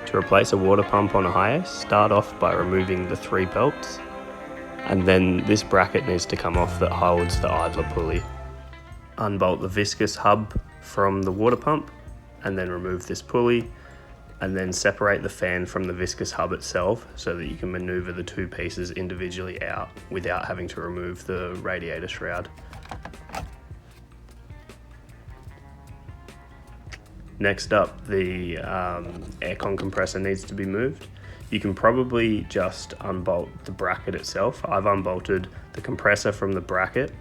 To replace a water pump on a Hiace, start off by removing the 3 belts, and then this bracket needs to come off that holds the idler pulley. Unbolt the viscous hub from the water pump, and then remove this pulley, and then separate the fan from the viscous hub itself so that you can maneuver the 2 pieces individually out without having to remove the radiator shroud. Next up, the aircon compressor needs to be moved. You can probably just unbolt the bracket itself. I've unbolted the compressor from the bracket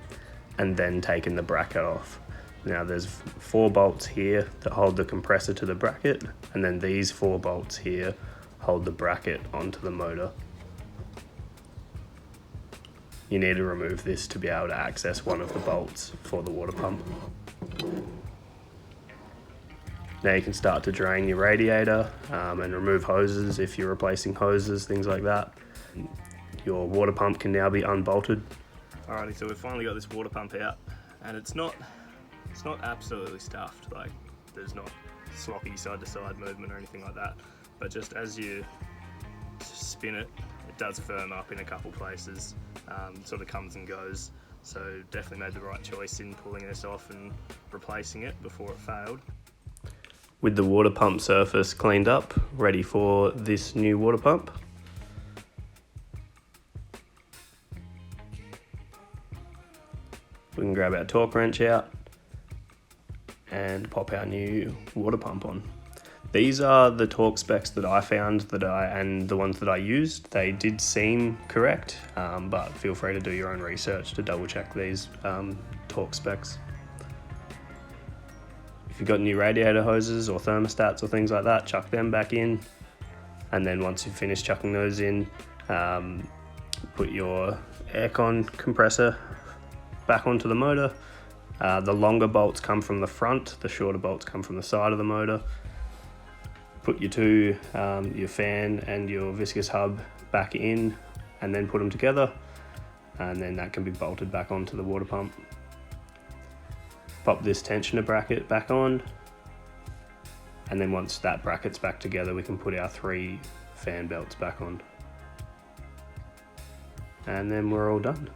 and then taken the bracket off. Now there's 4 bolts here that hold the compressor to the bracket, and then these 4 bolts here hold the bracket onto the motor. You need to remove this to be able to access one of the bolts for the water pump. Now you can start to drain your radiator and remove hoses if you're replacing hoses, things like that. Your water pump can now be unbolted. Alrighty, so we've finally got this water pump out, and it's not absolutely stuffed. Like, there's not sloppy side to side movement or anything like that, but just as you spin it, it does firm up in a couple places, sort of comes and goes. So definitely made the right choice in pulling this off and replacing it before it failed. With the water pump surface cleaned up, ready for this new water pump. We can grab our torque wrench out and pop our new water pump on. These are the torque specs that I found and the ones that I used. They did seem correct, but feel free to do your own research to double check these torque specs. If you've got new radiator hoses or thermostats or things like that, chuck them back in, and then once you've finished chucking those in, put your aircon compressor back onto the motor. The longer bolts come from the front, the shorter bolts come from the side of the motor. Put your your fan and your viscous hub back in, and then put them together, and then that can be bolted back onto the water pump. Pop this tensioner bracket back on, and then once that bracket's back together, we can put our 3 fan belts back on. And then we're all done.